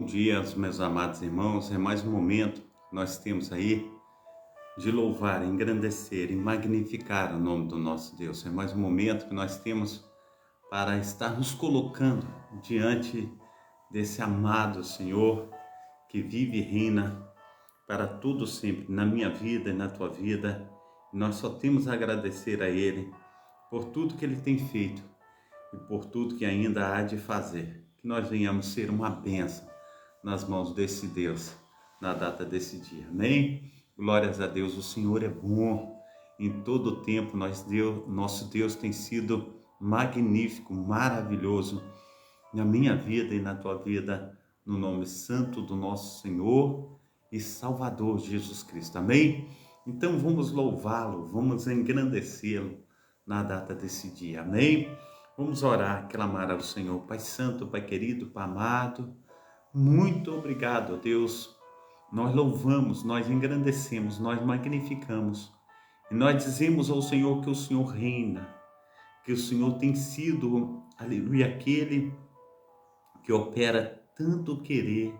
Bom dia, meus amados irmãos. É mais um momento que nós temos aí de louvar, engrandecer e magnificar o nome do nosso Deus. É mais um momento que nós temos para estar nos colocando diante desse amado Senhor que vive e reina para tudo sempre, na minha vida e na tua vida. Nós só temos a agradecer a Ele por tudo que Ele tem feito e por tudo que ainda há de fazer. Que nós venhamos ser uma bênção nas mãos desse Deus, na data desse dia. Amém? Glórias a Deus, o Senhor é bom. Em todo o tempo, nosso Deus tem sido magnífico, maravilhoso na minha vida e na tua vida, no nome santo do nosso Senhor e Salvador Jesus Cristo. Amém? Então vamos louvá-lo, vamos engrandecê-lo na data desse dia. Amém? Vamos orar, clamar ao Senhor. Pai Santo, Pai querido, Pai amado, muito obrigado, Deus. Nós louvamos, nós engrandecemos, nós magnificamos. E nós dizemos ao Senhor que o Senhor reina, que o Senhor tem sido, aleluia, aquele que opera tanto querer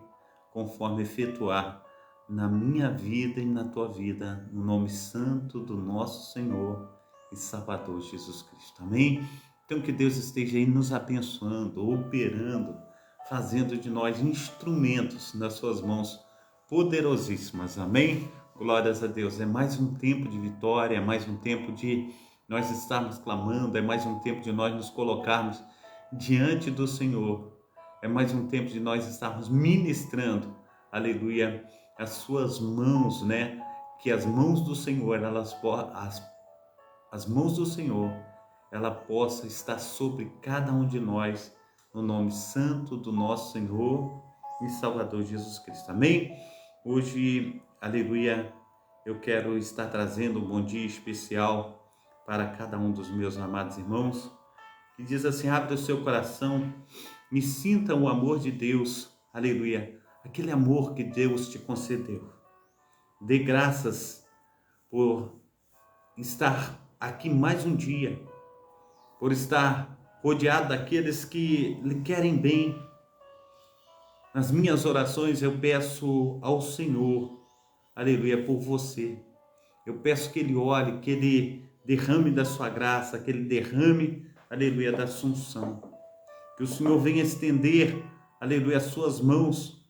conforme efetuar na minha vida e na tua vida, no nome santo do nosso Senhor e Salvador Jesus Cristo. Amém? Então que Deus esteja aí nos abençoando, operando, fazendo de nós instrumentos nas suas mãos poderosíssimas. Amém? Glórias a Deus. É mais um tempo de vitória, é mais um tempo de nós estarmos clamando, é mais um tempo de nós nos colocarmos diante do Senhor. É mais um tempo de nós estarmos ministrando, aleluia, as suas mãos, né? Que as mãos do Senhor, as mãos do Senhor, ela possa estar sobre cada um de nós, no nome santo do nosso Senhor e Salvador Jesus Cristo. Amém? Hoje, aleluia, eu quero estar trazendo um bom dia especial para cada um dos meus amados irmãos, que diz assim: abre o seu coração, me sinta o amor de Deus, aleluia, aquele amor que Deus te concedeu. Dê graças por estar aqui mais um dia, por estar rodeado daqueles que lhe querem bem. Nas minhas orações eu peço ao Senhor, aleluia, por você. Eu peço que Ele olhe, que Ele derrame da sua graça, que Ele derrame, aleluia, da sua unção. Que o Senhor venha estender, aleluia, as suas mãos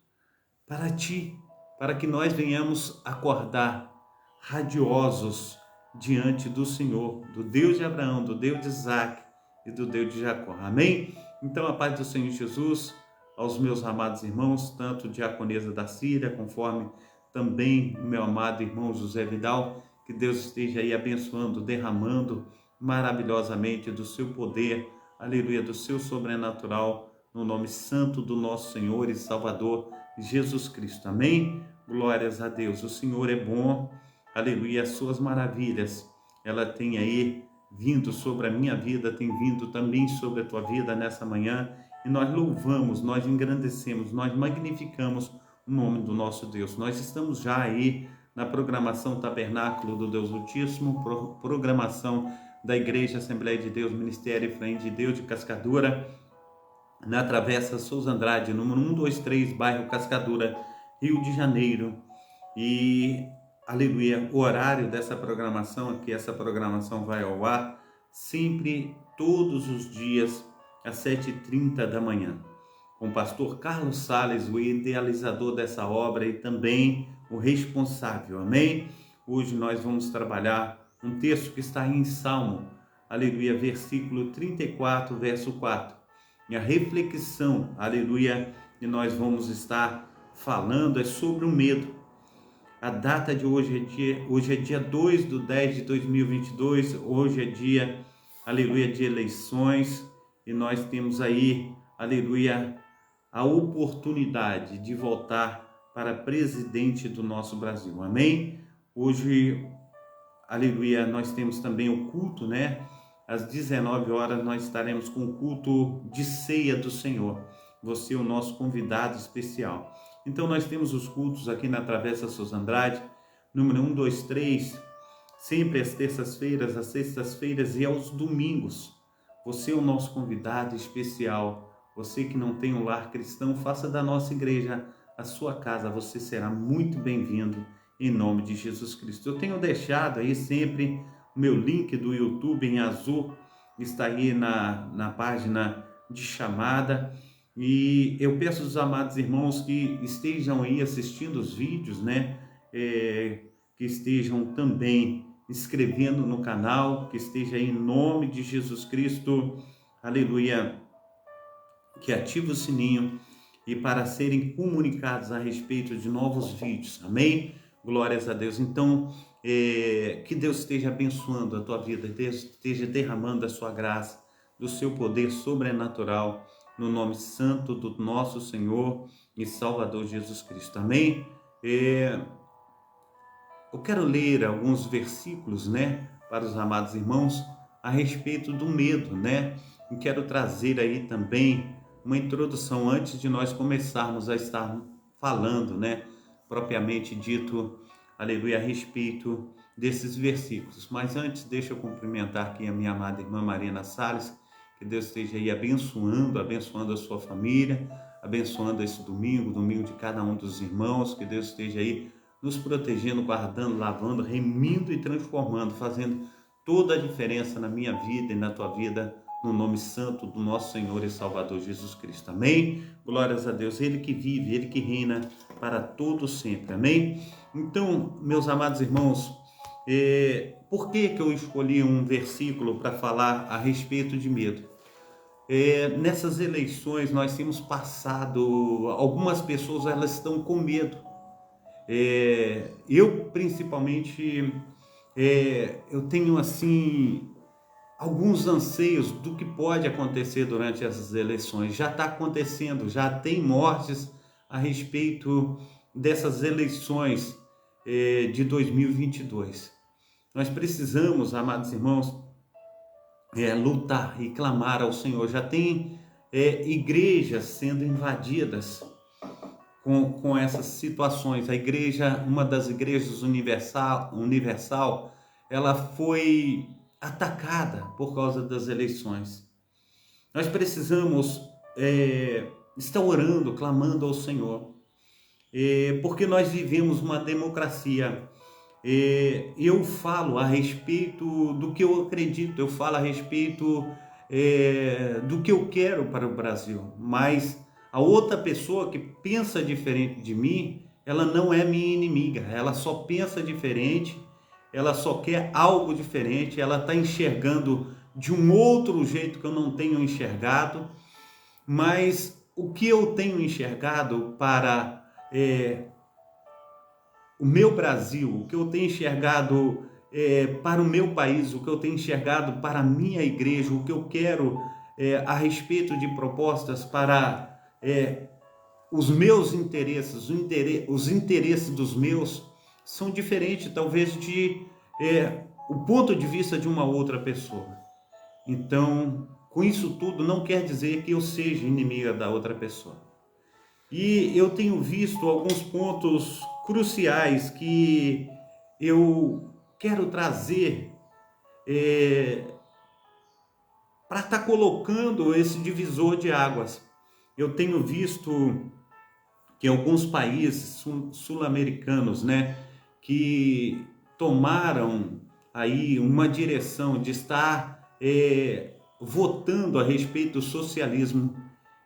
para ti, para que nós venhamos acordar radiosos diante do Senhor, do Deus de Abraão, do Deus de Isaac e do Deus de Jacó. Amém? Então a paz do Senhor Jesus aos meus amados irmãos, tanto diaconisa da Síria, conforme também o meu amado irmão José Vidal, que Deus esteja aí abençoando, derramando maravilhosamente do seu poder, aleluia, do seu sobrenatural, no nome santo do nosso Senhor e Salvador Jesus Cristo. Amém? Glórias a Deus. O Senhor é bom, aleluia, as suas maravilhas, ela tem aí vindo sobre a minha vida, tem vindo também sobre a tua vida nessa manhã, e nós louvamos, nós engrandecemos, nós magnificamos o nome do nosso Deus. Nós estamos já aí na programação Tabernáculo do Deus Altíssimo, programação da Igreja Assembleia de Deus, Ministério Efraim de Deus de Cascadura, na Travessa Souza Andrade, número 123, bairro Cascadura, Rio de Janeiro. E, aleluia, o horário dessa programação, que essa programação vai ao ar sempre, todos os dias, às 7h30 da manhã, com o pastor Carlos Sales, o idealizador dessa obra e também o responsável. Amém? Hoje nós vamos trabalhar um texto que está em Salmo, aleluia, versículo 34, verso 4. E a reflexão, aleluia, que nós vamos estar falando é sobre o medo. A data de hoje é dia 2/10/2022, hoje é dia, aleluia, de eleições, e nós temos aí, aleluia, a oportunidade de votar para presidente do nosso Brasil. Amém? Hoje, aleluia, nós temos também o culto, né? Às 19 horas nós estaremos com o culto de ceia do Senhor. Você é o nosso convidado especial. Então nós temos os cultos aqui na Travessa Souza Andrade, número 123, sempre às terças-feiras, às sextas-feiras e aos domingos. Você é o nosso convidado especial. Você que não tem um lar cristão, faça da nossa igreja a sua casa. Você será muito bem-vindo em nome de Jesus Cristo. Eu tenho deixado aí sempre o meu link do YouTube em azul, está aí na página de chamada. E eu peço aos amados irmãos que estejam aí assistindo os vídeos, né? Que estejam também inscrevendo no canal, que esteja aí em nome de Jesus Cristo, aleluia, que ative o sininho e para serem comunicados a respeito de novos vídeos, amém? Glórias a Deus. Então, que Deus esteja abençoando a tua vida, Deus esteja derramando a sua graça, do seu poder sobrenatural, no nome santo do nosso Senhor e Salvador Jesus Cristo, amém? Eu quero ler alguns versículos, né, para os amados irmãos, a respeito do medo, né? E quero trazer aí também uma introdução antes de nós começarmos a estar falando, né, propriamente dito, aleluia, a respeito desses versículos. Mas antes, deixa eu cumprimentar aqui a minha amada irmã Marina Salles, que Deus esteja aí abençoando a sua família, abençoando esse domingo de cada um dos irmãos, que Deus esteja aí nos protegendo, guardando, lavando, remindo e transformando, fazendo toda a diferença na minha vida e na tua vida, no nome santo do nosso Senhor e Salvador Jesus Cristo. Amém? Glórias a Deus. Ele que vive, Ele que reina para todo sempre. Amém? Então, meus amados irmãos, por que eu escolhi um versículo para falar a respeito de medo? Nessas eleições nós temos passado, algumas pessoas elas estão com medo. Eu principalmente, eu tenho assim alguns anseios do que pode acontecer durante essas eleições. Já está acontecendo, já tem mortes a respeito dessas eleições de 2022. Nós precisamos, amados irmãos, lutar e clamar ao Senhor. Já tem igrejas sendo invadidas com essas situações. A igreja, uma das igrejas universal, ela foi atacada por causa das eleições. Nós precisamos estar orando, clamando ao Senhor, porque nós vivemos uma democracia. Eu falo a respeito do que eu acredito, eu falo a respeito do que eu quero para o Brasil, mas a outra pessoa que pensa diferente de mim, ela não é minha inimiga, ela só pensa diferente, ela só quer algo diferente, ela está enxergando de um outro jeito que eu não tenho enxergado, mas o que eu tenho enxergado para o meu Brasil, o que eu tenho enxergado para o meu país, o que eu tenho enxergado para a minha igreja, o que eu quero a respeito de propostas para os meus interesses, os interesses dos meus são diferentes, talvez, de o ponto de vista de uma outra pessoa. Então, com isso tudo, não quer dizer que eu seja inimiga da outra pessoa. E eu tenho visto alguns pontos cruciais que eu quero trazer para estar colocando esse divisor de águas. Eu tenho visto que alguns países sul-americanos, né, que tomaram aí uma direção de estar votando a respeito do socialismo,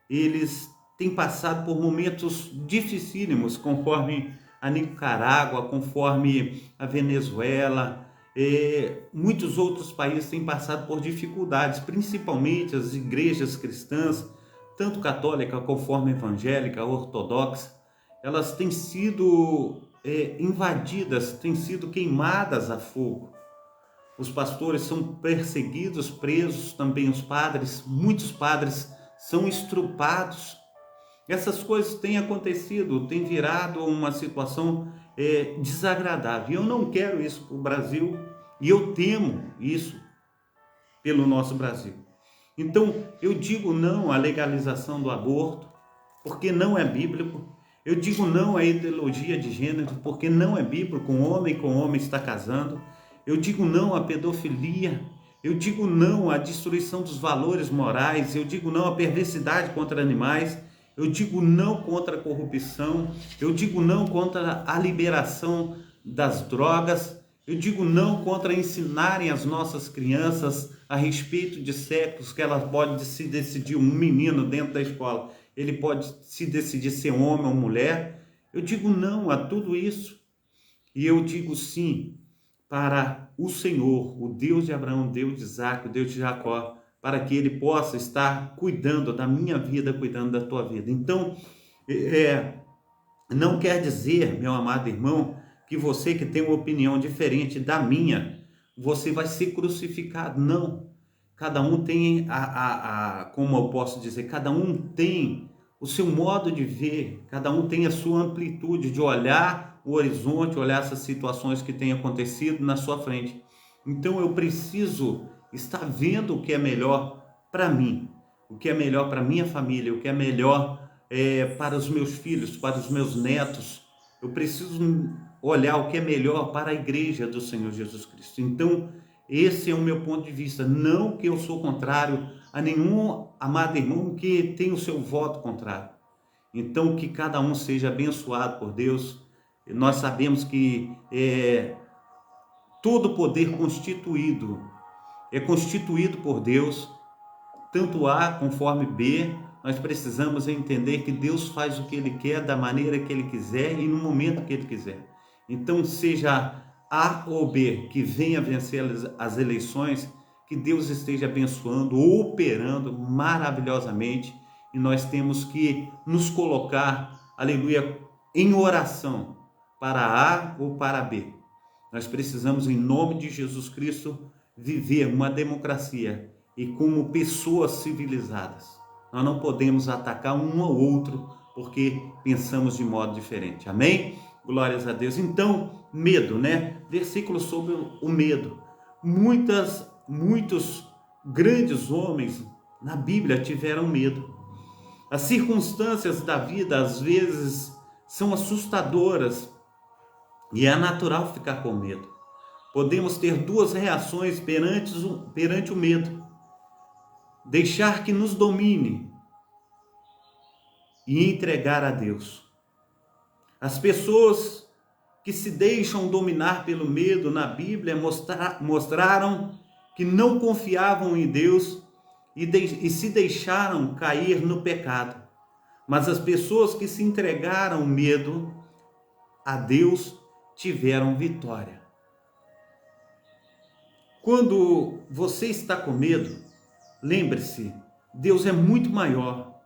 eles têm passado por momentos dificílimos, conforme a Nicarágua, conforme a Venezuela, muitos outros países têm passado por dificuldades, principalmente as igrejas cristãs, tanto católica conforme evangélica, ortodoxa, elas têm sido invadidas, têm sido queimadas a fogo. Os pastores são perseguidos, presos, também os padres, muitos padres são estrupados. Essas coisas têm acontecido, tem virado uma situação desagradável. Eu não quero isso para o Brasil e eu temo isso pelo nosso Brasil. Então, eu digo não à legalização do aborto, porque não é bíblico. Eu digo não à ideologia de gênero, porque não é bíblico. Com homem está casando. Eu digo não à pedofilia. Eu digo não à destruição dos valores morais, eu digo não à perversidade contra animais, eu digo não contra a corrupção, eu digo não contra a liberação das drogas, eu digo não contra ensinarem as nossas crianças a respeito de sexos, que elas podem se decidir, um menino dentro da escola, ele pode se decidir ser homem ou mulher. Eu digo não a tudo isso. E eu digo sim para o Senhor, o Deus de Abraão, o Deus de Isaac, o Deus de Jacó, para que Ele possa estar cuidando da minha vida, cuidando da tua vida. Então, não quer dizer, meu amado irmão, que você que tem uma opinião diferente da minha, você vai ser crucificado. Não. Cada um tem como eu posso dizer, cada um tem o seu modo de ver, cada um tem a sua amplitude de olhar o horizonte, olhar essas situações que têm acontecido na sua frente. Então eu preciso estar vendo o que é melhor para mim, o que é melhor para minha família, o que é melhor para os meus filhos, para os meus netos. Eu preciso olhar o que é melhor para a igreja do Senhor Jesus Cristo. Então, esse é o meu ponto de vista. Não que eu sou contrário a nenhum amado irmão que tem o seu voto contrário. Então, que cada um seja abençoado por Deus. Nós sabemos que todo poder constituído é constituído por Deus, tanto A conforme B. Nós precisamos entender que Deus faz o que Ele quer, da maneira que Ele quiser e no momento que Ele quiser. Então, seja A ou B que venha vencer as eleições, que Deus esteja abençoando, operando maravilhosamente, e nós temos que nos colocar, aleluia, em oração para A ou para B. Nós precisamos, em nome de Jesus Cristo, viver uma democracia e como pessoas civilizadas. Nós não podemos atacar um ao outro porque pensamos de modo diferente. Amém? Glórias a Deus. Então, medo, né? Versículo sobre o medo. Muitos grandes homens na Bíblia tiveram medo. As circunstâncias da vida, às vezes, são assustadoras e é natural ficar com medo. Podemos ter duas reações perante o medo. Deixar que nos domine e entregar a Deus. As pessoas que se deixam dominar pelo medo na Bíblia mostraram que não confiavam em Deus e se deixaram cair no pecado. Mas as pessoas que se entregaram ao medo a Deus tiveram vitória. Quando você está com medo, lembre-se, Deus é muito maior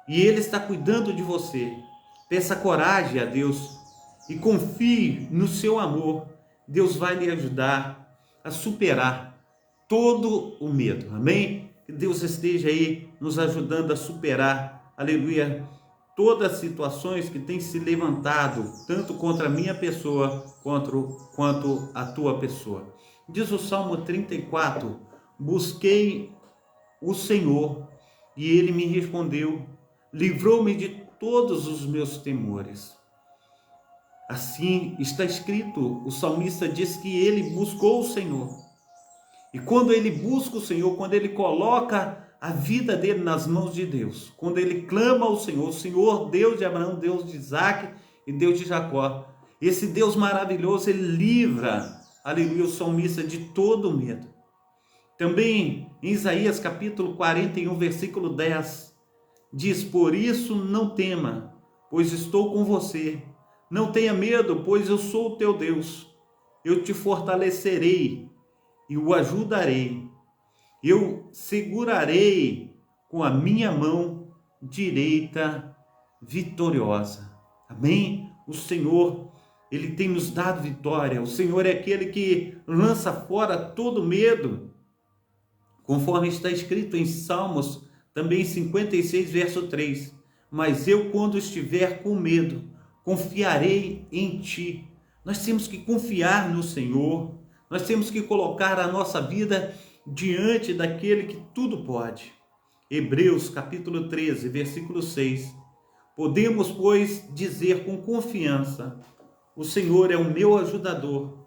e Ele está cuidando de você. Peça coragem a Deus e confie no seu amor. Deus vai lhe ajudar a superar todo o medo. Amém? Que Deus esteja aí nos ajudando a superar, aleluia, todas as situações que têm se levantado, tanto contra a minha pessoa, quanto a tua pessoa. Diz o Salmo 34, busquei o Senhor e Ele me respondeu, livrou-me de todos os meus temores. Assim está escrito, o salmista diz que ele buscou o Senhor. E quando ele busca o Senhor, quando ele coloca a vida dele nas mãos de Deus, quando ele clama ao Senhor, o Senhor, Deus de Abraão, Deus de Isaac e Deus de Jacó, esse Deus maravilhoso, ele livra, aleluia, o salmista de todo medo. Também em Isaías capítulo 41, versículo 10, diz, por isso não tema, pois estou com você. Não tenha medo, pois eu sou o teu Deus. Eu te fortalecerei e o ajudarei. Eu segurarei com a minha mão direita vitoriosa. Amém? O Senhor, Ele tem nos dado vitória. O Senhor é aquele que lança fora todo medo. Conforme está escrito em Salmos, também 56, verso 3. Mas eu, quando estiver com medo, confiarei em ti. Nós temos que confiar no Senhor. Nós temos que colocar a nossa vida diante daquele que tudo pode. Hebreus capítulo 13, versículo 6. Podemos, pois, dizer com confiança, o Senhor é o meu ajudador.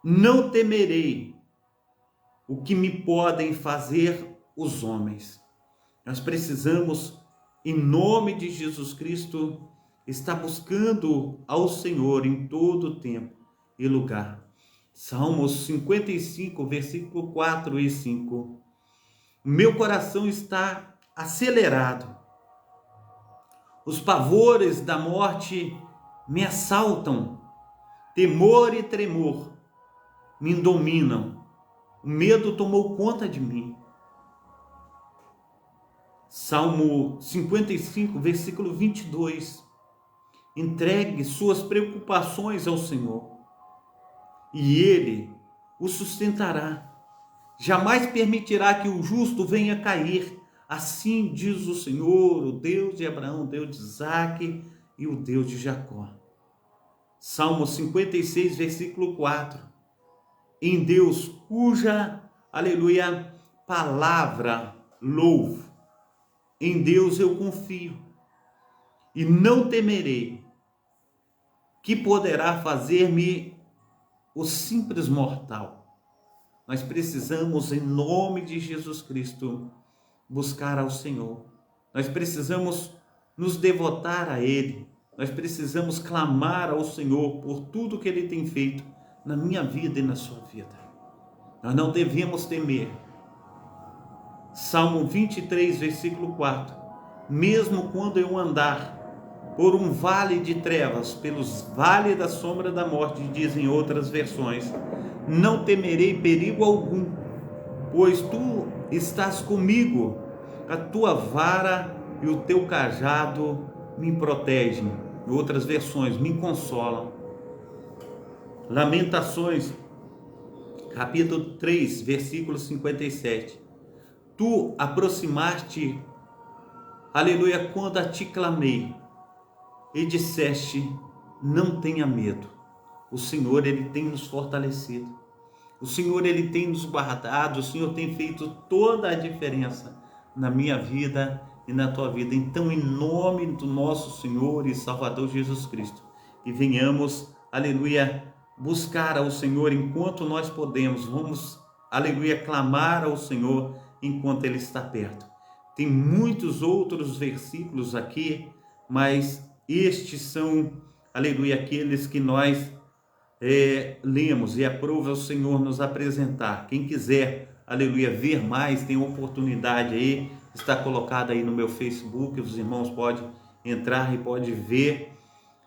Não temerei, o que me podem fazer os homens. Nós precisamos, em nome de Jesus Cristo, estar buscando ao Senhor em todo tempo e lugar. Salmos 55, versículo 4 e 5. Meu coração está acelerado. Os pavores da morte me assaltam. Temor e tremor me dominam. O medo tomou conta de mim. Salmo 55, versículo 22. Entregue suas preocupações ao Senhor, e Ele o sustentará. Jamais permitirá que o justo venha cair. Assim diz o Senhor, o Deus de Abraão, o Deus de Isaque e o Deus de Jacó. Salmo 56, versículo 4. Em Deus, cuja, aleluia, palavra louvo. Em Deus eu confio e não temerei. Que poderá fazer-me o simples mortal? Nós precisamos, em nome de Jesus Cristo, buscar ao Senhor. Nós precisamos nos devotar a Ele. Nós precisamos clamar ao Senhor por tudo que Ele tem feito na minha vida e na sua vida. Nós não devemos temer. Salmo 23, versículo 4. Mesmo quando eu andar por um vale de trevas, pelos vales da sombra da morte, dizem outras versões, não temerei perigo algum, pois tu estás comigo, a tua vara e o teu cajado me protegem. Em outras versões, me consolam. Lamentações, capítulo 3, versículo 57. Tu aproximaste, aleluia, quando a ti clamei, e disseste, não tenha medo. O Senhor, Ele tem nos fortalecido. O Senhor, Ele tem nos guardado. O Senhor tem feito toda a diferença na minha vida e na tua vida. Então, em nome do nosso Senhor e Salvador Jesus Cristo, que venhamos, aleluia, buscar ao Senhor enquanto nós podemos. Vamos, aleluia, clamar ao Senhor enquanto Ele está perto. Tem muitos outros versículos aqui, mas estes são, aleluia, aqueles que nós lemos e aprova o Senhor nos apresentar. Quem quiser, aleluia, ver mais, tem oportunidade aí, está colocado aí no meu Facebook, os irmãos podem entrar e podem ver,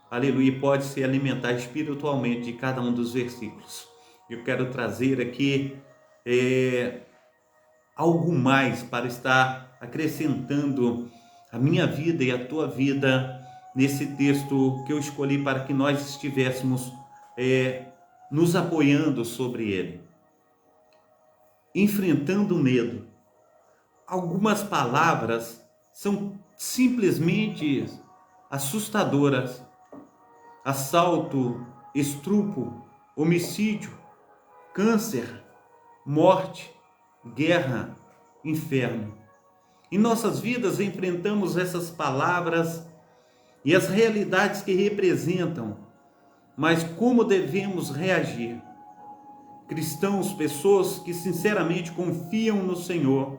aleluia, pode se alimentar espiritualmente de cada um dos versículos. Eu quero trazer aqui algo mais para estar acrescentando a minha vida e a tua vida nesse texto que eu escolhi para que nós estivéssemos nos apoiando sobre ele. Enfrentando o medo. Algumas palavras são simplesmente assustadoras. Assalto, estupro, homicídio, câncer, morte, guerra, inferno. Em nossas vidas enfrentamos essas palavras e as realidades que representam, mas como devemos reagir? Cristãos, pessoas que sinceramente confiam no Senhor,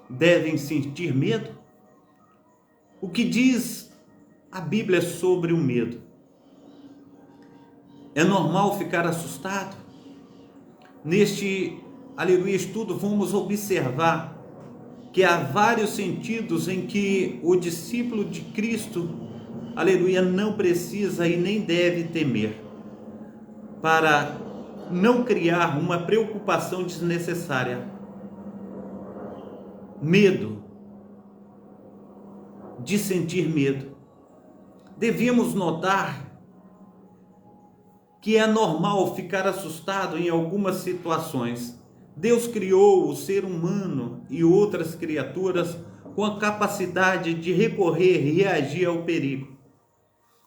devem sentir medo? O que diz a Bíblia sobre o medo? É normal ficar assustado? Neste, aleluia, estudo, vamos observar que há vários sentidos em que o discípulo de Cristo, aleluia, não precisa e nem deve temer, para não criar uma preocupação desnecessária. Medo, de sentir medo. Devemos notar que é normal ficar assustado em algumas situações. Deus criou o ser humano e outras criaturas com a capacidade de recorrer e reagir ao perigo.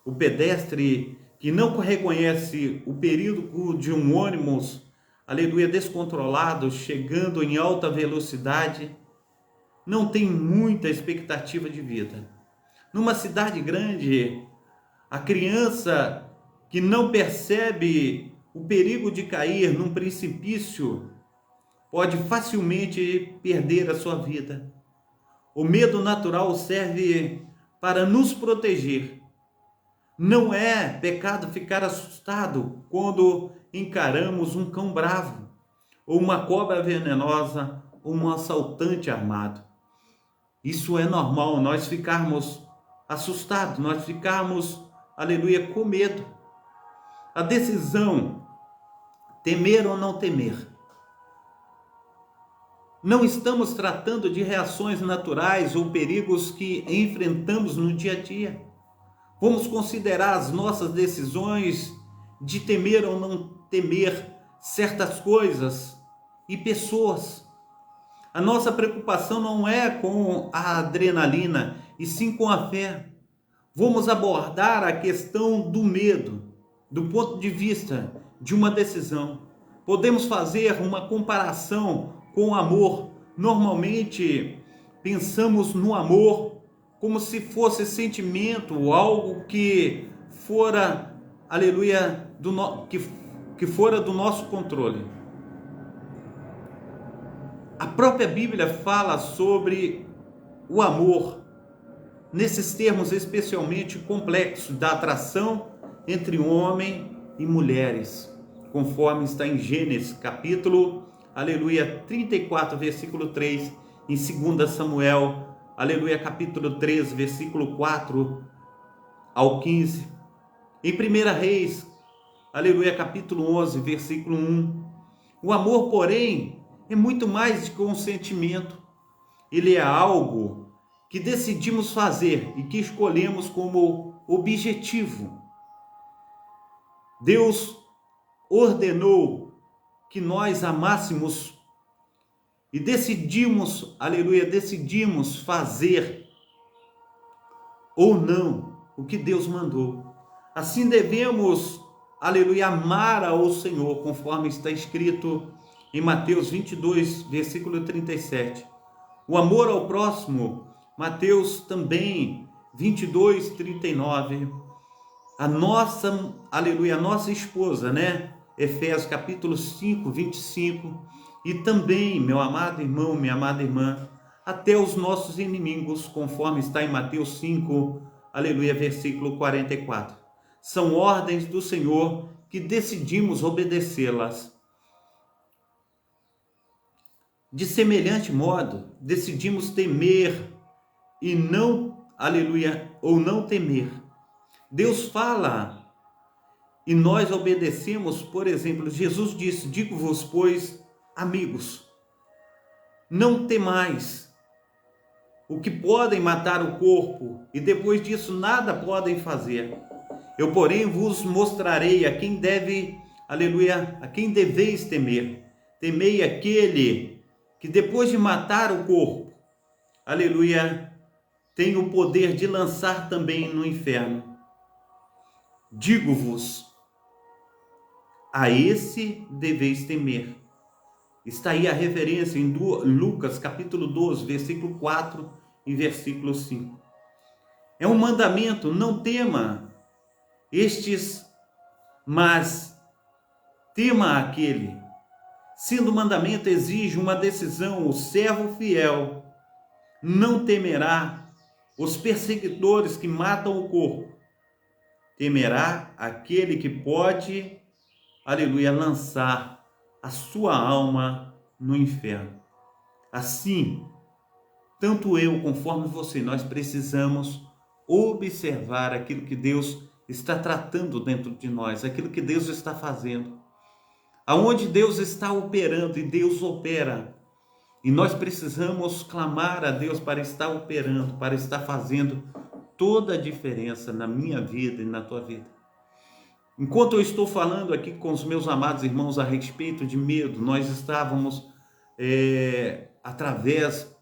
O pedestre que não reconhece o perigo de um ônibus, aleluia, descontrolado, chegando em alta velocidade, não tem muita expectativa de vida. Numa cidade grande, a criança que não percebe o perigo de cair num precipício pode facilmente perder a sua vida. O medo natural serve para nos proteger. Não é pecado ficar assustado quando encaramos um cão bravo, ou uma cobra venenosa, ou um assaltante armado. Isso é normal, nós ficarmos assustados, nós ficarmos, aleluia, com medo. A decisão, temer ou não temer. Não estamos tratando de reações naturais ou perigos que enfrentamos no dia a dia. Vamos considerar as nossas decisões de temer ou não temer certas coisas e pessoas. A nossa preocupação não é com a adrenalina, e sim com a fé. Vamos abordar a questão do medo, do ponto de vista de uma decisão. Podemos fazer uma comparação com o amor. Normalmente pensamos no amor como se fosse sentimento, algo que fora, aleluia, que fora do nosso controle. A própria Bíblia fala sobre o amor, nesses termos especialmente complexos, da atração entre homem e mulheres, conforme está em Gênesis, capítulo, aleluia, 34, versículo 3, em 2 Samuel, aleluia, capítulo 3, versículo 4 ao 15, em 1 Reis, aleluia, capítulo 11, versículo 1. O amor, porém, é muito mais do que um sentimento. Ele é algo que decidimos fazer e que escolhemos como objetivo. Deus ordenou que nós amássemos e decidimos, aleluia, decidimos fazer ou não o que Deus mandou. Assim devemos, aleluia, amar ao Senhor, conforme está escrito em Mateus 22, versículo 37. O amor ao próximo, Mateus também 22, 39. A nossa, aleluia, a nossa esposa, né? Efésios capítulo 5, 25. E também, meu amado irmão, minha amada irmã, até os nossos inimigos, conforme está em Mateus 5, aleluia, versículo 44. São ordens do Senhor que decidimos obedecê-las. De semelhante modo, decidimos temer e não, aleluia, ou não temer. Deus fala e nós obedecemos. Por exemplo, Jesus disse: digo-vos, pois, amigos, não temais o que podem matar o corpo, e depois disso nada podem fazer. Eu, porém, vos mostrarei a quem deve, aleluia, a quem deveis temer. Temei aquele que depois de matar o corpo, aleluia, tem o poder de lançar também no inferno. Digo-vos, a esse deveis temer. Está aí a referência em Lucas capítulo 12, versículo 4 e versículo 5. É um mandamento: não tema estes, mas tema aquele. Sendo o mandamento exige uma decisão, o servo fiel não temerá os perseguidores que matam o corpo. Temerá aquele que pode, aleluia, lançar a sua alma no inferno. Assim, tanto eu conforme você, nós precisamos observar aquilo que Deus está tratando dentro de nós, aquilo que Deus está fazendo. Aonde Deus está operando, e Deus opera. E nós precisamos clamar a Deus para estar operando, para estar fazendo toda a diferença na minha vida e na tua vida. Enquanto eu estou falando aqui com os meus amados irmãos a respeito de medo, nós estávamos, através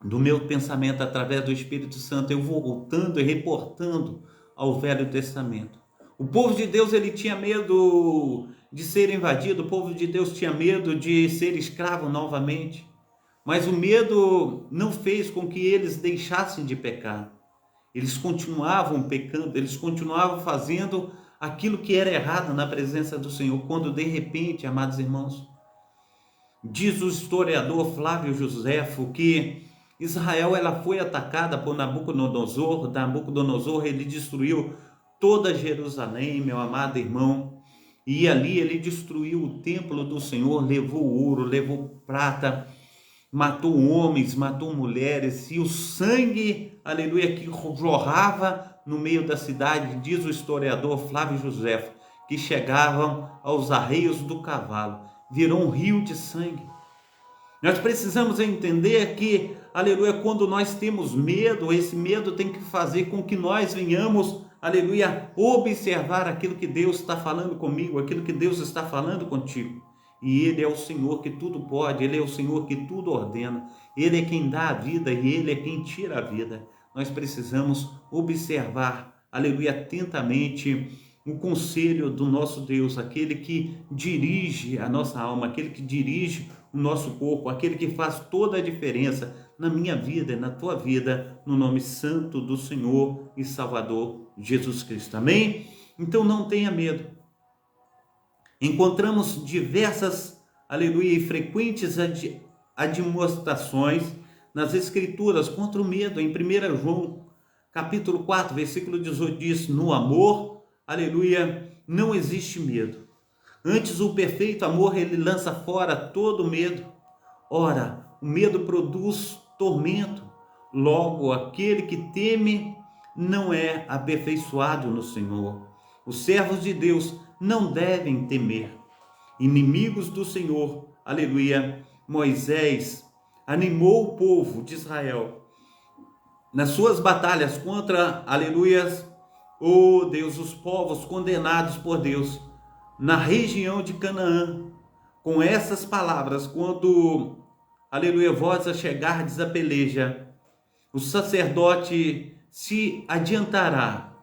do meu pensamento, através do Espírito Santo, eu vou voltando e reportando ao Velho Testamento. O povo de Deus, ele tinha medo de ser invadido, o povo de Deus tinha medo de ser escravo novamente, mas o medo não fez com que eles deixassem de pecar. Eles continuavam pecando, eles continuavam fazendo aquilo que era errado na presença do Senhor, quando de repente, amados irmãos, Diz o historiador Flávio Josefo que Israel ela foi atacada por Nabucodonosor. Nabucodonosor ele destruiu toda Jerusalém, meu amado irmão. E ali ele destruiu o templo do Senhor, levou ouro, levou prata, matou homens, matou mulheres, e o sangue, aleluia, que jorrava no meio da cidade, diz o historiador Flávio Josefo, que chegavam aos arreios do cavalo, virou um rio de sangue. Nós precisamos entender que, aleluia, quando nós temos medo, esse medo tem que fazer com que nós venhamos, aleluia, observar aquilo que Deus está falando comigo, aquilo que Deus está falando contigo. E Ele é o Senhor que tudo pode, Ele é o Senhor que tudo ordena, Ele é quem dá a vida e Ele é quem tira a vida. Nós precisamos observar, aleluia, atentamente o conselho do nosso Deus, aquele que dirige a nossa alma, aquele que dirige o nosso corpo, aquele que faz toda a diferença na minha vida e na tua vida, no nome santo do Senhor e Salvador Jesus Cristo. Amém? Então não tenha medo. Encontramos diversas, aleluia, e frequentes admoestações nas Escrituras contra o medo. Em 1 João, capítulo 4, versículo 18, diz: no amor, aleluia, não existe medo. Antes, o perfeito amor, ele lança fora todo medo. Ora, o medo produz tormento. Logo, aquele que teme não é aperfeiçoado no Senhor. Os servos de Deus não devem temer. Inimigos do Senhor, aleluia, Moisés animou o povo de Israel nas suas batalhas contra, aleluia, oh Deus, os povos condenados por Deus na região de Canaã, com essas palavras: quando, aleluia, vós a chegardes a peleja, o sacerdote se adiantará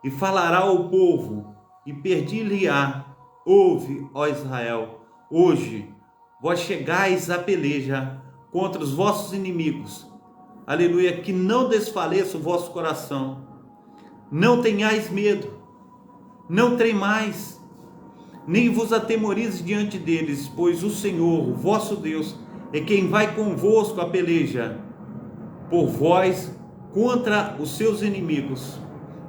e falará ao povo e pedir-lhe-á: ouve, ó Israel, hoje vós chegais a peleja contra os vossos inimigos, aleluia, que não desfaleça o vosso coração, não tenhais medo, não tremais, nem vos atemorize diante deles, pois o Senhor, o vosso Deus, é quem vai convosco a peleja por vós contra os seus inimigos,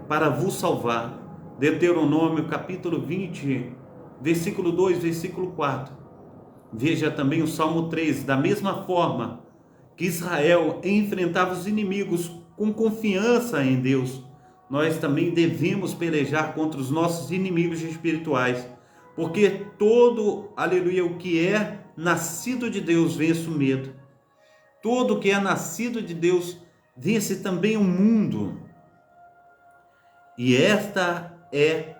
para vos salvar. Deuteronômio capítulo 20, versículo 2, versículo 4. Veja também o Salmo 3, da mesma forma que Israel enfrentava os inimigos com confiança em Deus, nós também devemos pelejar contra os nossos inimigos espirituais, porque todo, aleluia, o que é nascido de Deus vence o medo. Todo o que é nascido de Deus vence também o mundo. E esta é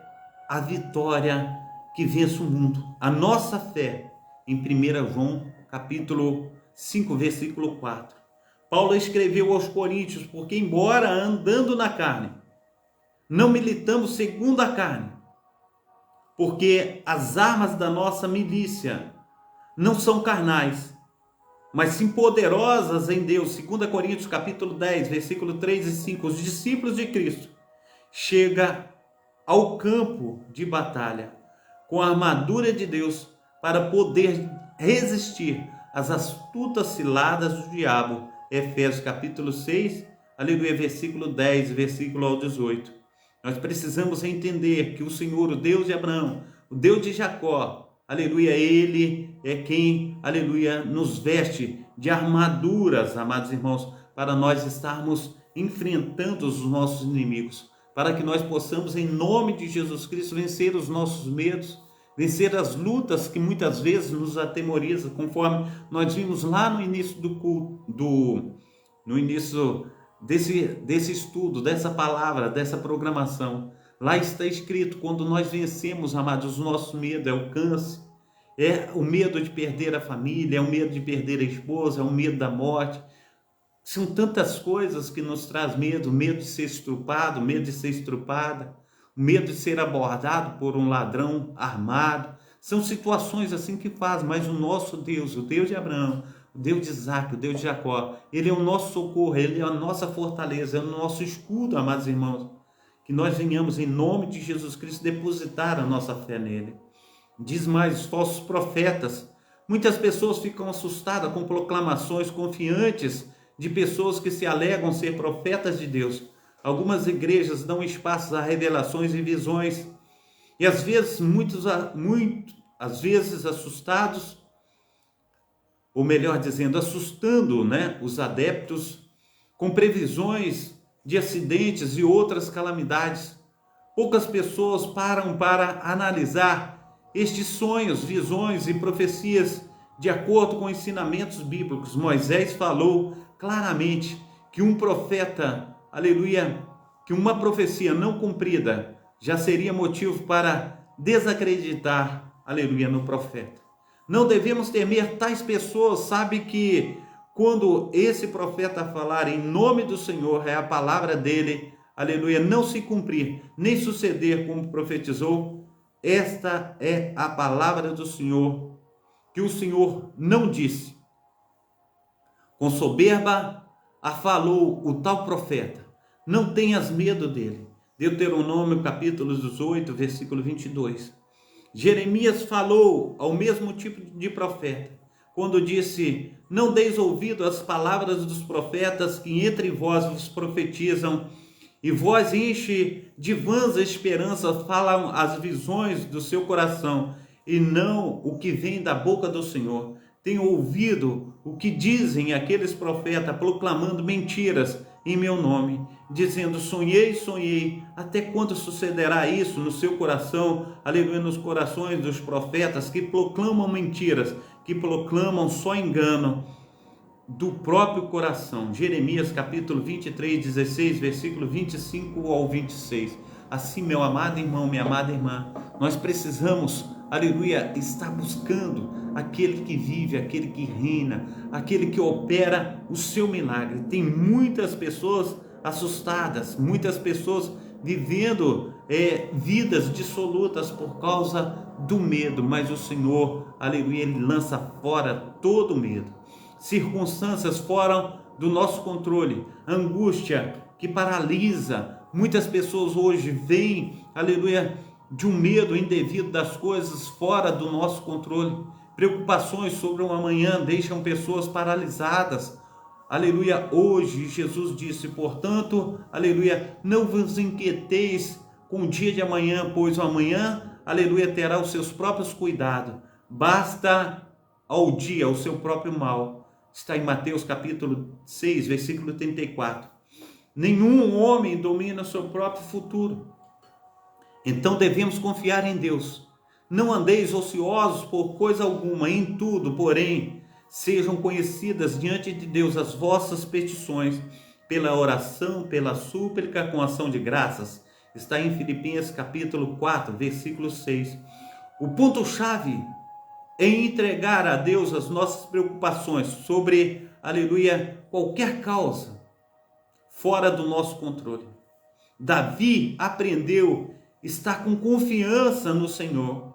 a vitória que vence o mundo, a nossa fé, em 1 João capítulo 5, versículo 4. Paulo escreveu aos Coríntios: porque embora andando na carne, não militamos segundo a carne, porque as armas da nossa milícia não são carnais, mas sim poderosas em Deus. 2 Coríntios capítulo 10, versículo 3 e 5. Os discípulos de Cristo chegam ao campo de batalha com a armadura de Deus para poder resistir às astutas ciladas do diabo. Efésios capítulo 6, aleluia, versículo 10, versículo ao 18. Nós precisamos entender que o Senhor, o Deus de Abraão, o Deus de Jacó, aleluia, Ele é quem, aleluia, nos veste de armaduras, amados irmãos, para nós estarmos enfrentando os nossos inimigos, para que nós possamos, em nome de Jesus Cristo, vencer os nossos medos, vencer as lutas que muitas vezes nos atemorizam, conforme nós vimos lá no início do culto, no início desse estudo, dessa palavra, dessa programação. Lá está escrito: quando nós vencemos, amados, o nosso medo é o câncer, é o medo de perder a família, é o medo de perder a esposa, é o medo da morte. São tantas coisas que nos traz medo: medo de ser estrupado, medo de ser estrupada, medo de ser abordado por um ladrão armado. São situações assim que faz, mas o nosso Deus, o Deus de Abraão, o Deus de Isaac, o Deus de Jacó, Ele é o nosso socorro, Ele é a nossa fortaleza, é o nosso escudo, amados irmãos. Que nós venhamos, em nome de Jesus Cristo, depositar a nossa fé nele. Diz mais: os falsos profetas Muitas pessoas ficam assustadas com proclamações confiantes de pessoas que se alegam ser profetas de Deus. Algumas igrejas dão espaço a revelações e visões, e às vezes, às vezes assustados, ou melhor dizendo, assustando, os adeptos com previsões de acidentes e outras calamidades. Poucas pessoas param para analisar estes sonhos, visões e profecias de acordo com ensinamentos bíblicos. Moisés falou claramente que um profeta, aleluia, que uma profecia não cumprida já seria motivo para desacreditar, aleluia, no profeta. Não devemos temer tais pessoas, sabe que quando esse profeta falar em nome do Senhor, é a palavra dele, aleluia, não se cumprir, nem suceder como profetizou, esta é a palavra do Senhor, que o Senhor não disse. Com soberba falou o tal profeta, não tenhas medo dele. Deuteronômio capítulo 18, versículo 22. Jeremias falou ao mesmo tipo de profeta, quando disse, não deis ouvido às palavras dos profetas que entre vós vos profetizam, e vós enche de vãs esperanças, falam as visões do seu coração, e não o que vem da boca do Senhor. Tenho ouvido o que dizem aqueles profetas, proclamando mentiras em meu nome, dizendo, sonhei, até quando sucederá isso no seu coração, aleluia, nos corações dos profetas que proclamam mentiras, que proclamam só engano do próprio coração. Jeremias capítulo 23, 16, versículo 25 ao 26. Assim, meu amado irmão, minha amada irmã, nós precisamos, aleluia, estar buscando aquele que vive, aquele que reina, aquele que opera o seu milagre. Tem muitas pessoas assustadas, muitas pessoas vivendo vidas dissolutas por causa do medo, mas o Senhor, aleluia, Ele lança fora todo medo. Circunstâncias fora do nosso controle, angústia que paralisa. Muitas pessoas hoje veem, aleluia, de um medo indevido das coisas fora do nosso controle. Preocupações sobre o amanhã deixam pessoas paralisadas. Aleluia, hoje Jesus disse, portanto, aleluia, não vos inquieteis com o dia de amanhã, pois o amanhã, aleluia, terá os seus próprios cuidados. Basta ao dia o seu próprio mal. Está em Mateus capítulo 6, versículo 34. Nenhum homem domina o seu próprio futuro. Então devemos confiar em Deus. Não andeis ociosos por coisa alguma, em tudo, porém, sejam conhecidas diante de Deus as vossas petições, pela oração, pela súplica, com ação de graças. Está em Filipenses capítulo 4, versículo 6. O ponto-chave é entregar a Deus as nossas preocupações sobre, aleluia, qualquer causa fora do nosso controle. Davi aprendeu a estar com confiança no Senhor,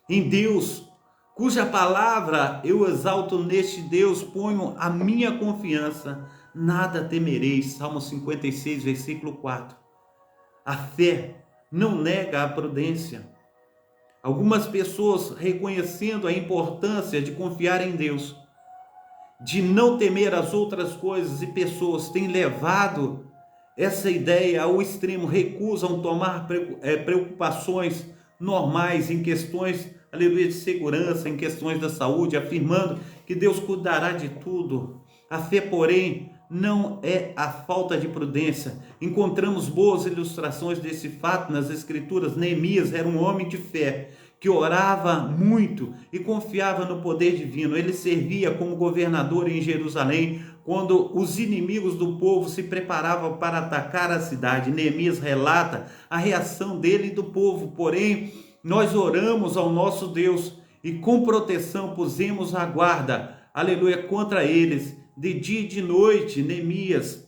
em Deus, cuja palavra eu exalto. Neste Deus ponho a minha confiança, nada temerei. Salmo 56, versículo 4. A fé não nega a prudência. Algumas pessoas, reconhecendo a importância de confiar em Deus, de não temer as outras coisas e pessoas, têm levado essa ideia ao extremo, recusam tomar preocupações normais em questões, aleluia, de segurança, em questões da saúde, afirmando que Deus cuidará de tudo. A fé, porém, não é a falta de prudência. Encontramos boas ilustrações desse fato nas Escrituras. Neemias era um homem de fé, que orava muito e confiava no poder divino. Ele servia como governador em Jerusalém, quando os inimigos do povo se preparavam para atacar a cidade. Neemias relata a reação dele e do povo. Porém, nós oramos ao nosso Deus e com proteção pusemos a guarda, aleluia, contra eles, de dia e de noite. Neemias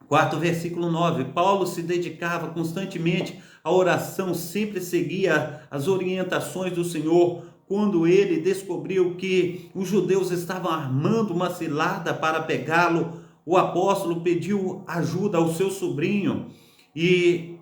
4, versículo 9. Paulo se dedicava constantemente à oração, sempre seguia as orientações do Senhor. Quando ele descobriu que os judeus estavam armando uma cilada para pegá-lo, o apóstolo pediu ajuda ao seu sobrinho e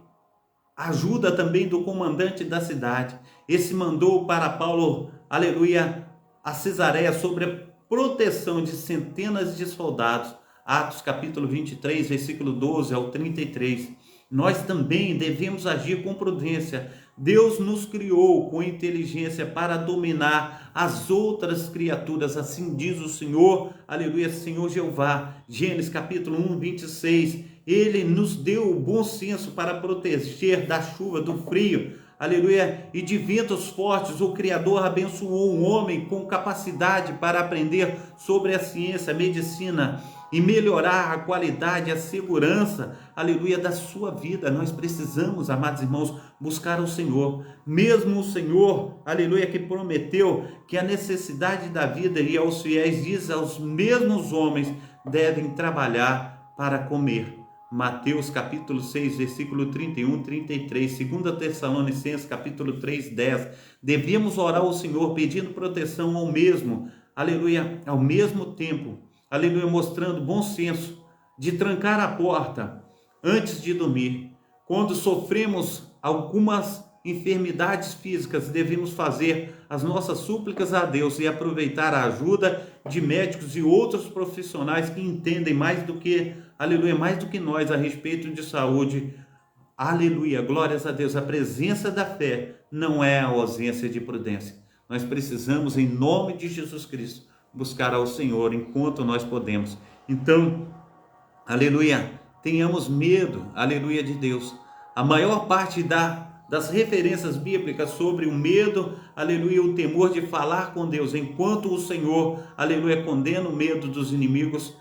ajuda também do comandante da cidade. Esse mandou para Paulo, aleluia, a Cesareia sobre a proteção de centenas de soldados. Atos capítulo 23, versículo 12 ao 33. Nós também devemos agir com prudência. Deus nos criou com inteligência para dominar as outras criaturas, assim diz o Senhor, aleluia, Senhor Jeová. Gênesis capítulo 1, 26. Ele nos deu o bom senso para proteger da chuva, do frio, aleluia, e de ventos fortes. O Criador abençoou um homem com capacidade para aprender sobre a ciência, a medicina e melhorar a qualidade e a segurança, aleluia, da sua vida. Nós precisamos, amados irmãos, buscar o Senhor. Mesmo o Senhor, aleluia, que prometeu que a necessidade da vida e aos fiéis, diz aos mesmos homens, devem trabalhar para comer. Mateus capítulo 6, versículo 31, 33, 2 Tessalonicenses capítulo 3, 10. Devemos orar ao Senhor pedindo proteção ao mesmo, aleluia, ao mesmo tempo, aleluia, mostrando bom senso de trancar a porta antes de dormir. Quando sofremos algumas enfermidades físicas, devemos fazer as nossas súplicas a Deus e aproveitar a ajuda de médicos e outros profissionais que entendem mais do que, aleluia, mais do que nós a respeito de saúde. Aleluia, glórias a Deus. A presença da fé não é a ausência de prudência. Nós precisamos, em nome de Jesus Cristo, buscar ao Senhor enquanto nós podemos. Então, aleluia, tenhamos medo, aleluia, de Deus. A maior parte das referências bíblicas sobre o medo, aleluia, o temor de falar com Deus, enquanto o Senhor, aleluia, condena o medo dos inimigos,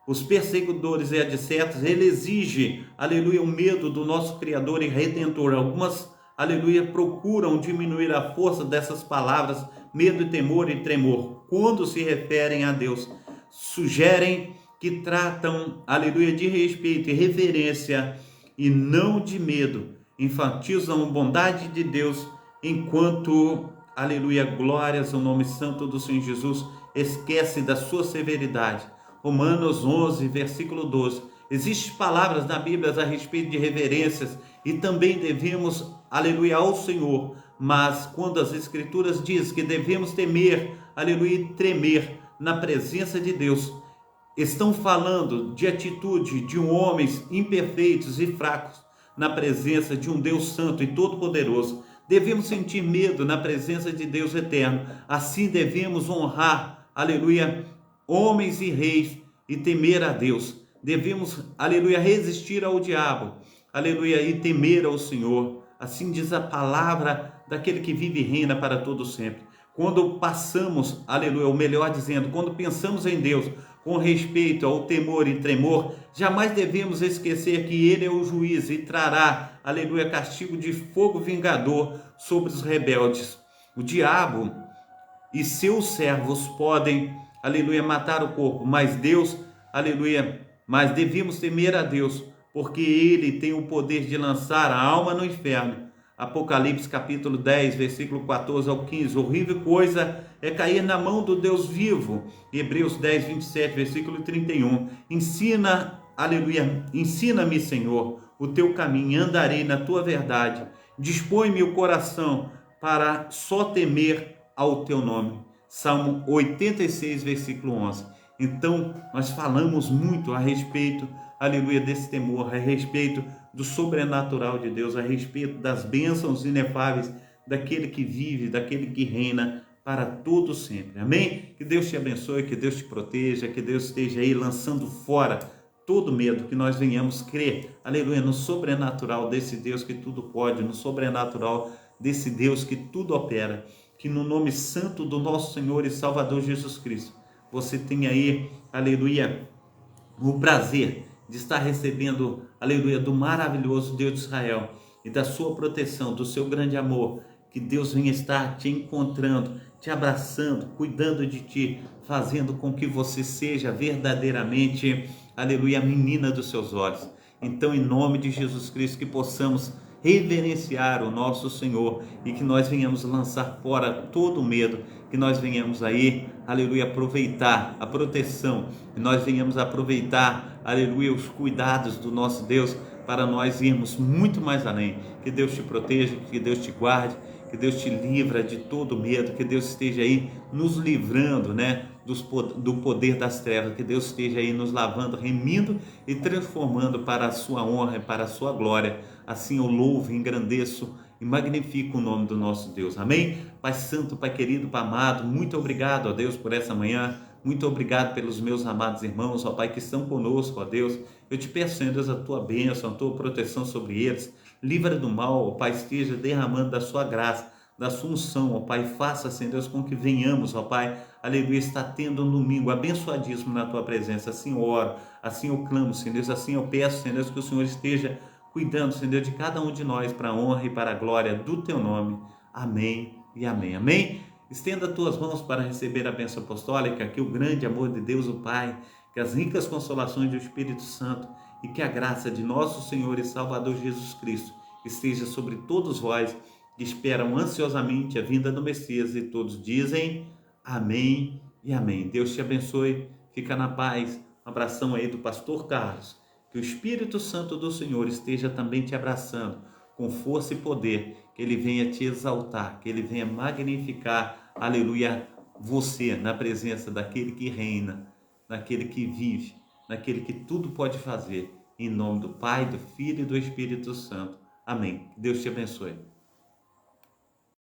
os perseguidores e adversários. Ele exige, aleluia, o medo do nosso Criador e Redentor. Algumas, aleluia, procuram diminuir a força dessas palavras, medo, temor e tremor, quando se referem a Deus. Sugerem que tratam, aleluia, de respeito e reverência e não de medo. Enfatizam a bondade de Deus, enquanto, aleluia, glórias ao nome santo do Senhor Jesus, esquece da sua severidade. Romanos 11, versículo 12. Existem palavras na Bíblia a respeito de reverências e também devemos, aleluia, ao Senhor. Mas quando as Escrituras dizem que devemos temer, aleluia, e tremer na presença de Deus, estão falando de atitude de homens imperfeitos e fracos na presença de um Deus santo e todo-poderoso. Devemos sentir medo na presença de Deus eterno. Assim devemos honrar, aleluia, homens e reis e temer a Deus. Devemos, aleluia, resistir ao diabo, aleluia, e temer ao Senhor. Assim diz a palavra daquele que vive e reina para todo sempre. Quando passamos, aleluia, ou melhor dizendo, quando pensamos em Deus com respeito ao temor e tremor, jamais devemos esquecer que Ele é o juiz e trará, aleluia, castigo de fogo vingador sobre os rebeldes. O diabo e seus servos podem, aleluia, matar o corpo, mas Deus, aleluia, mas devemos temer a Deus, porque Ele tem o poder de lançar a alma no inferno. Apocalipse capítulo 10, versículo 14 ao 15. Horrível coisa é cair na mão do Deus vivo. Hebreus 10, 27, versículo 31. Ensina, aleluia, ensina-me, Senhor, o teu caminho, andarei na tua verdade. Dispõe-me o coração para só temer ao teu nome. Salmo 86, versículo 11. Então, nós falamos muito a respeito, aleluia, desse temor, a respeito do sobrenatural de Deus, a respeito das bênçãos inefáveis daquele que vive, daquele que reina para todo sempre. Amém? Que Deus te abençoe, que Deus te proteja, que Deus esteja aí lançando fora todo medo, que nós venhamos crer, aleluia, no sobrenatural desse Deus que tudo pode, no sobrenatural desse Deus que tudo opera, que no nome santo do nosso Senhor e Salvador Jesus Cristo, você tenha aí, aleluia, o prazer de estar recebendo, aleluia, do maravilhoso Deus de Israel e da sua proteção, do seu grande amor, que Deus venha estar te encontrando, te abraçando, cuidando de ti, fazendo com que você seja verdadeiramente, aleluia, a menina dos seus olhos. Então, em nome de Jesus Cristo, que possamos reverenciar o nosso Senhor e que nós venhamos lançar fora todo o medo, que nós venhamos aí, aleluia, aproveitar a proteção, que nós venhamos aproveitar, aleluia, os cuidados do nosso Deus para nós irmos muito mais além. Que Deus te proteja, que Deus te guarde, que Deus te livra de todo medo, que Deus esteja aí nos livrando, né, do poder das trevas, que Deus esteja aí nos lavando, remindo e transformando para a sua honra e para a sua glória. Assim eu louvo, engrandeço e magnifico o nome do nosso Deus. Amém? Pai Santo, Pai querido, Pai amado, muito obrigado, ó Deus, por essa manhã. Muito obrigado pelos meus amados irmãos, ó Pai, que estão conosco, ó Deus. Eu te peço, Senhor Deus, a tua bênção, a tua proteção sobre eles. Livra do mal, ó Pai, esteja derramando da sua graça, da sua unção, ó Pai. Faça, Senhor Deus, com que venhamos, ó Pai, aleluia, está tendo um domingo abençoadíssimo na tua presença. Assim eu oro, assim eu clamo, Senhor Deus, assim eu peço, Senhor Deus, que o Senhor esteja cuidando, Senhor Deus, de cada um de nós, para a honra e para a glória do teu nome. Amém e amém. Amém? Estenda as tuas mãos para receber a bênção apostólica, que o grande amor de Deus, o Pai, que as ricas consolações do Espírito Santo e que a graça de nosso Senhor e Salvador Jesus Cristo esteja sobre todos vós que esperam ansiosamente a vinda do Messias, e todos dizem amém e amém. Deus te abençoe, fica na paz. Um abração aí do pastor Carlos. Que o Espírito Santo do Senhor esteja também te abraçando com força e poder, que ele venha te exaltar, que ele venha magnificar, aleluia, você na presença daquele que reina, daquele que vive, daquele que tudo pode fazer, em nome do Pai, do Filho e do Espírito Santo. Amém. Que Deus te abençoe.